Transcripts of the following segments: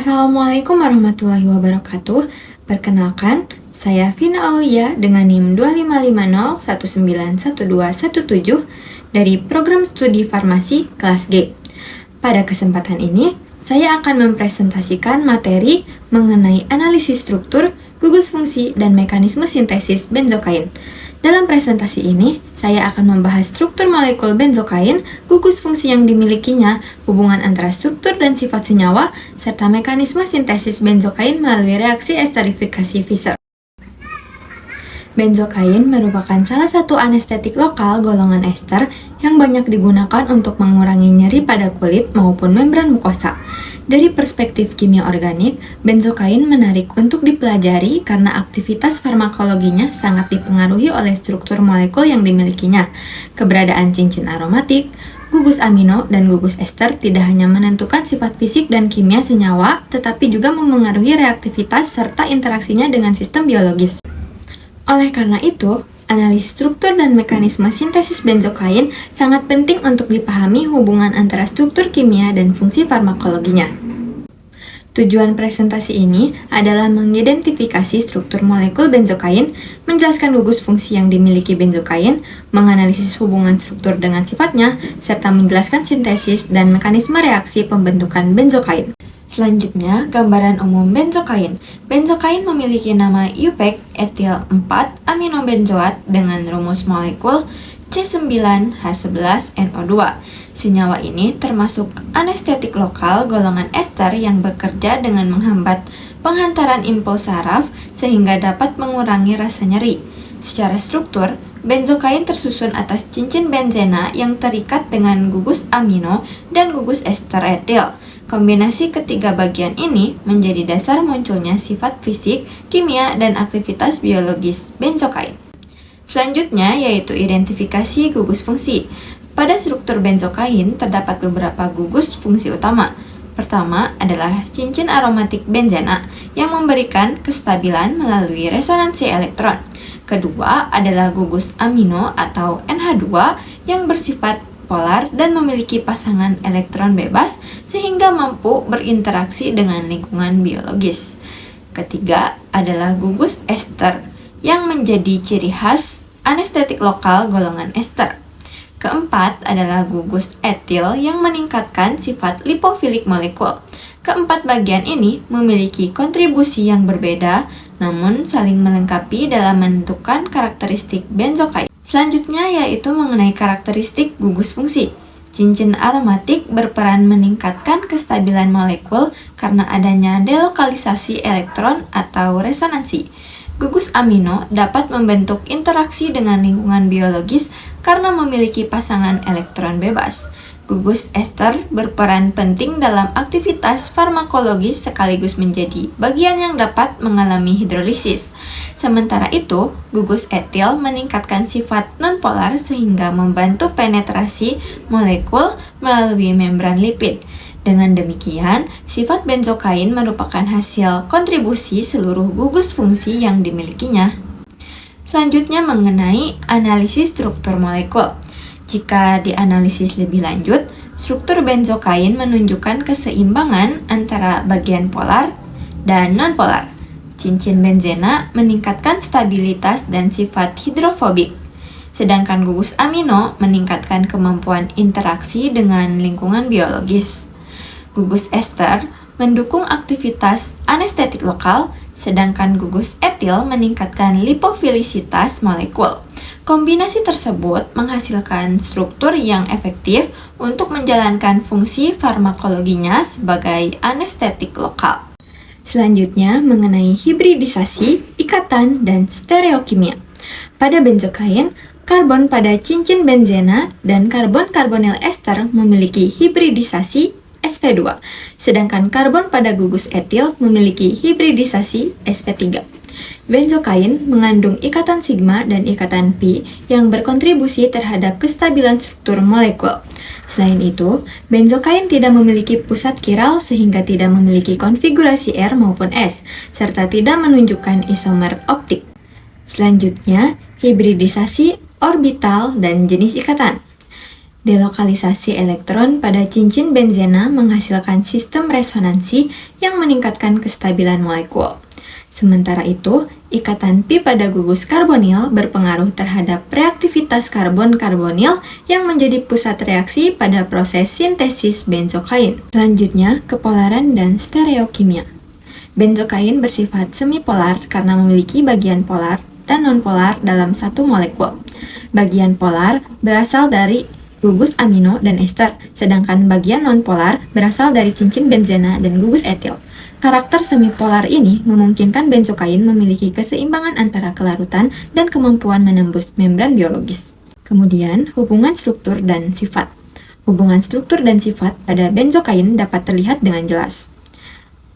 Assalamualaikum warahmatullahi wabarakatuh. Perkenalkan, saya Vina Aulia dengan NIM 2550191217 dari Program Studi Farmasi kelas G. Pada kesempatan ini, saya akan mempresentasikan materi mengenai analisis struktur, gugus fungsi, dan mekanisme sintesis benzokain. Dalam presentasi ini, saya akan membahas struktur molekul benzokain, gugus fungsi yang dimilikinya, hubungan antara struktur dan sifat senyawa, serta mekanisme sintesis benzokain melalui reaksi esterifikasi Fischer. Benzokain merupakan salah satu anestetik lokal golongan ester yang banyak digunakan untuk mengurangi nyeri pada kulit maupun membran mukosa. Dari perspektif kimia organik, benzokain menarik untuk dipelajari karena aktivitas farmakologinya sangat dipengaruhi oleh struktur molekul yang dimilikinya. Keberadaan cincin aromatik, gugus amino, dan gugus ester tidak hanya menentukan sifat fisik dan kimia senyawa, tetapi juga memengaruhi reaktivitas serta interaksinya dengan sistem biologis. Oleh karena itu, analisis struktur dan mekanisme sintesis benzokain sangat penting untuk dipahami hubungan antara struktur kimia dan fungsi farmakologinya. Tujuan presentasi ini adalah mengidentifikasi struktur molekul benzokain, menjelaskan gugus fungsi yang dimiliki benzokain, menganalisis hubungan struktur dengan sifatnya, serta menjelaskan sintesis dan mekanisme reaksi pembentukan benzokain. Selanjutnya, gambaran umum benzokain. Benzokain memiliki nama UPEC etil 4 aminobenzoat dengan rumus molekul C9H11NO2. Senyawa ini termasuk anestetik lokal golongan ester yang bekerja dengan menghambat penghantaran impuls saraf sehingga dapat mengurangi rasa nyeri. Secara struktur, benzokain tersusun atas cincin benzena yang terikat dengan gugus amino dan gugus ester etil. Kombinasi ketiga bagian ini menjadi dasar munculnya sifat fisik, kimia, dan aktivitas biologis benzokain. Selanjutnya yaitu identifikasi gugus fungsi. Pada struktur benzokain terdapat beberapa gugus fungsi utama. Pertama adalah cincin aromatik benzena yang memberikan kestabilan melalui resonansi elektron. Kedua adalah gugus amino atau NH2 yang bersifat polar dan memiliki pasangan elektron bebas sehingga mampu berinteraksi dengan lingkungan biologis. Ketiga adalah gugus ester yang menjadi ciri khas anestetik lokal golongan ester. Keempat adalah gugus etil yang meningkatkan sifat lipofilik molekul. Keempat bagian ini memiliki kontribusi yang berbeda namun saling melengkapi dalam menentukan karakteristik benzokain. Selanjutnya yaitu mengenai karakteristik gugus fungsi. Cincin aromatik berperan meningkatkan kestabilan molekul karena adanya delokalisasi elektron atau resonansi. Gugus amino dapat membentuk interaksi dengan lingkungan biologis karena memiliki pasangan elektron bebas. Gugus ester berperan penting dalam aktivitas farmakologis sekaligus menjadi bagian yang dapat mengalami hidrolisis. Sementara itu, gugus etil meningkatkan sifat nonpolar sehingga membantu penetrasi molekul melalui membran lipid. Dengan demikian, sifat benzokain merupakan hasil kontribusi seluruh gugus fungsi yang dimilikinya. Selanjutnya mengenai analisis struktur molekul. Jika dianalisis lebih lanjut, struktur benzokain menunjukkan keseimbangan antara bagian polar dan nonpolar. Cincin benzena meningkatkan stabilitas dan sifat hidrofobik, sedangkan gugus amino meningkatkan kemampuan interaksi dengan lingkungan biologis. Gugus ester mendukung aktivitas anestetik lokal, sedangkan gugus etil meningkatkan lipofilisitas molekul. Kombinasi tersebut menghasilkan struktur yang efektif untuk menjalankan fungsi farmakologinya sebagai anestetik lokal. Selanjutnya mengenai hibridisasi, ikatan, dan stereokimia. Pada benzokain, karbon pada cincin benzena dan karbon-karbonil ester memiliki hibridisasi sp2, sedangkan karbon pada gugus etil memiliki hibridisasi sp3. Benzokain mengandung ikatan sigma dan ikatan pi yang berkontribusi terhadap kestabilan struktur molekul. Selain itu, benzokain tidak memiliki pusat kiral sehingga tidak memiliki konfigurasi R maupun S, serta tidak menunjukkan isomer optik. Selanjutnya, hibridisasi orbital dan jenis ikatan. Delokalisasi elektron pada cincin benzena menghasilkan sistem resonansi yang meningkatkan kestabilan molekul. Sementara itu, ikatan pi pada gugus karbonil berpengaruh terhadap reaktivitas karbon-karbonil yang menjadi pusat reaksi pada proses sintesis benzokain. Selanjutnya, kepolaran dan stereokimia. Benzokain bersifat semipolar karena memiliki bagian polar dan nonpolar dalam satu molekul. Bagian polar berasal dari gugus amino dan ester, sedangkan bagian nonpolar berasal dari cincin benzena dan gugus etil. Karakter semipolar ini memungkinkan benzokain memiliki keseimbangan antara kelarutan dan kemampuan menembus membran biologis. Kemudian, hubungan struktur dan sifat. Hubungan struktur dan sifat pada benzokain dapat terlihat dengan jelas.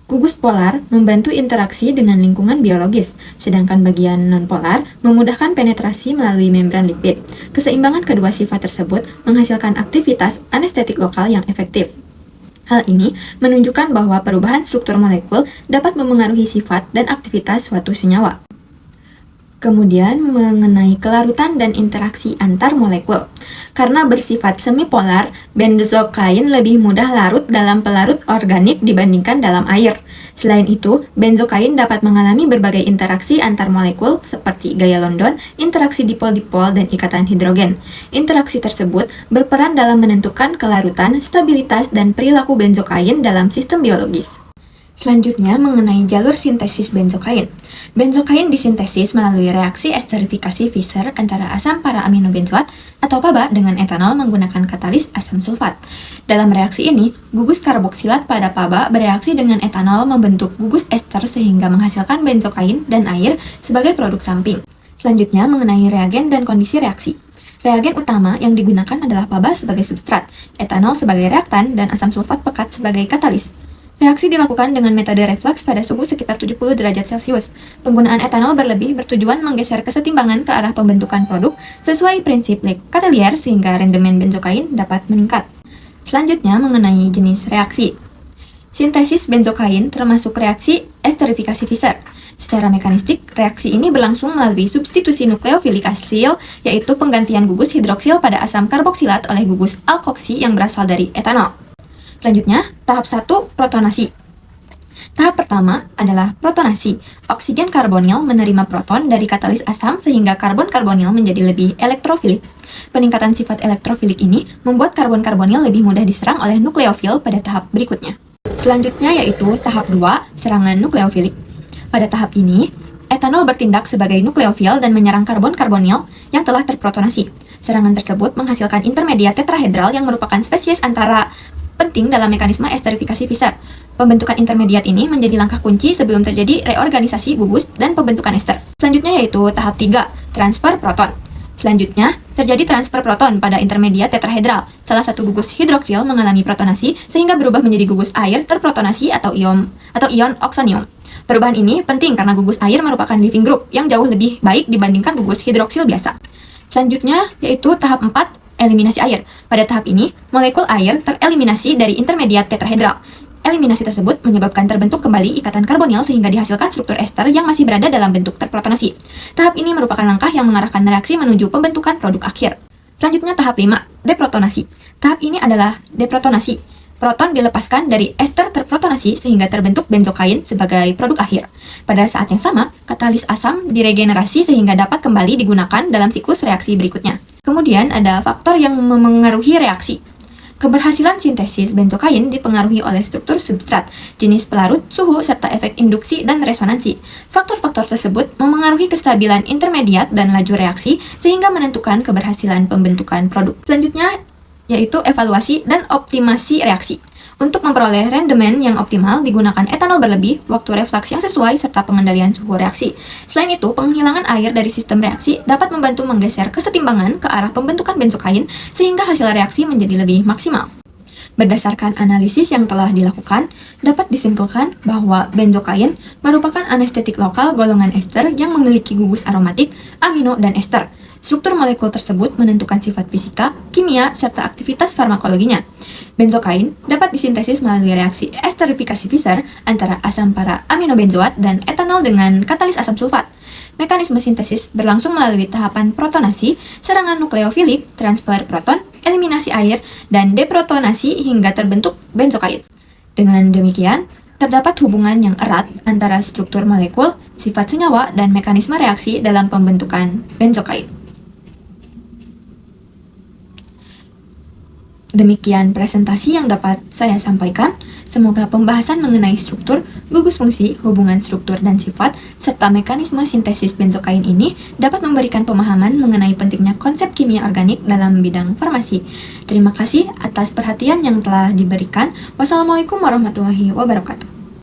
Gugus polar membantu interaksi dengan lingkungan biologis, sedangkan bagian nonpolar memudahkan penetrasi melalui membran lipid. Keseimbangan kedua sifat tersebut menghasilkan aktivitas anestetik lokal yang efektif. Hal ini menunjukkan bahwa perubahan struktur molekul dapat memengaruhi sifat dan aktivitas suatu senyawa. Kemudian mengenai kelarutan dan interaksi antar molekul. Karena bersifat semipolar, benzokain lebih mudah larut dalam pelarut organik dibandingkan dalam air. Selain itu, benzokain dapat mengalami berbagai interaksi antar molekul seperti gaya London, interaksi dipol-dipol, dan ikatan hidrogen. Interaksi tersebut berperan dalam menentukan kelarutan, stabilitas, dan perilaku benzokain dalam sistem biologis. Selanjutnya mengenai jalur sintesis benzokain. Benzokain disintesis melalui reaksi esterifikasi Fischer antara asam para-aminobenzoat atau PABA dengan etanol menggunakan katalis asam sulfat. Dalam reaksi ini, gugus karboksilat pada PABA bereaksi dengan etanol membentuk gugus ester sehingga menghasilkan benzokain dan air sebagai produk samping. Selanjutnya mengenai reagen dan kondisi reaksi. Reagen utama yang digunakan adalah PABA sebagai substrat, etanol sebagai reaktan, dan asam sulfat pekat sebagai katalis. Reaksi dilakukan dengan metode reflux pada suhu sekitar 70 derajat Celcius. Penggunaan etanol berlebih bertujuan menggeser kesetimbangan ke arah pembentukan produk sesuai prinsip Lechatelier sehingga rendemen benzokain dapat meningkat. Selanjutnya mengenai jenis reaksi. Sintesis benzokain termasuk reaksi esterifikasi Fischer. Secara mekanistik, reaksi ini berlangsung melalui substitusi nukleofilik asil, yaitu penggantian gugus hidroksil pada asam karboksilat oleh gugus alkoksi yang berasal dari etanol. Selanjutnya, tahap 1, protonasi. Tahap pertama adalah protonasi. Oksigen karbonil menerima proton dari katalis asam sehingga karbon karbonil menjadi lebih elektrofilik. Peningkatan sifat elektrofilik ini membuat karbon karbonil lebih mudah diserang oleh nukleofil pada tahap berikutnya. Selanjutnya yaitu tahap 2, serangan nukleofilik. Pada tahap ini, etanol bertindak sebagai nukleofil dan menyerang karbon karbonil yang telah terprotonasi. Serangan tersebut menghasilkan intermediat tetrahedral yang merupakan spesies antara penting dalam mekanisme esterifikasi Fischer. Pembentukan intermediat ini menjadi langkah kunci sebelum terjadi reorganisasi gugus dan pembentukan ester. Selanjutnya yaitu tahap 3, transfer proton. Selanjutnya, terjadi transfer proton pada intermediat tetrahedral. Salah satu gugus hidroksil mengalami protonasi sehingga berubah menjadi gugus air terprotonasi atau ion oksonium. Perubahan ini penting karena gugus air merupakan leaving group yang jauh lebih baik dibandingkan gugus hidroksil biasa. Selanjutnya yaitu tahap 4, eliminasi air. Pada tahap ini, molekul air tereliminasi dari intermediat tetrahedral. Eliminasi tersebut menyebabkan terbentuk kembali ikatan karbonil sehingga dihasilkan struktur ester yang masih berada dalam bentuk terprotonasi. Tahap ini merupakan langkah yang mengarahkan reaksi menuju pembentukan produk akhir. Selanjutnya tahap 5, deprotonasi. Tahap ini adalah deprotonasi. Proton dilepaskan dari ester terprotonasi sehingga terbentuk benzokain sebagai produk akhir. Pada saat yang sama, katalis asam diregenerasi sehingga dapat kembali digunakan dalam siklus reaksi berikutnya. Kemudian ada faktor yang memengaruhi reaksi. Keberhasilan sintesis benzokain dipengaruhi oleh struktur substrat, jenis pelarut, suhu, serta efek induksi dan resonansi. Faktor-faktor tersebut memengaruhi kestabilan intermediat dan laju reaksi sehingga menentukan keberhasilan pembentukan produk. Selanjutnya yaitu evaluasi dan optimasi reaksi. Untuk memperoleh rendemen yang optimal, digunakan etanol berlebih, waktu reflux yang sesuai, serta pengendalian suhu reaksi. Selain itu, penghilangan air dari sistem reaksi dapat membantu menggeser kesetimbangan ke arah pembentukan benzokain sehingga hasil reaksi menjadi lebih maksimal. Berdasarkan analisis yang telah dilakukan, dapat disimpulkan bahwa benzokain merupakan anestetik lokal golongan ester yang memiliki gugus aromatik, amino, dan ester. Struktur molekul tersebut menentukan sifat fisika, kimia, serta aktivitas farmakologinya. Benzokain dapat disintesis melalui reaksi esterifikasi Fischer antara asam para-aminobenzoat dan etanol dengan katalis asam sulfat. Mekanisme sintesis berlangsung melalui tahapan protonasi, serangan nukleofilik, transfer proton, eliminasi air, dan deprotonasi hingga terbentuk benzokain. Dengan demikian, terdapat hubungan yang erat antara struktur molekul, sifat senyawa, dan mekanisme reaksi dalam pembentukan benzokain. Demikian presentasi yang dapat saya sampaikan. Semoga pembahasan mengenai struktur, gugus fungsi, hubungan struktur dan sifat, serta mekanisme sintesis benzokain ini dapat memberikan pemahaman mengenai pentingnya konsep kimia organik dalam bidang farmasi. Terima kasih atas perhatian yang telah diberikan. Wassalamualaikum warahmatullahi wabarakatuh.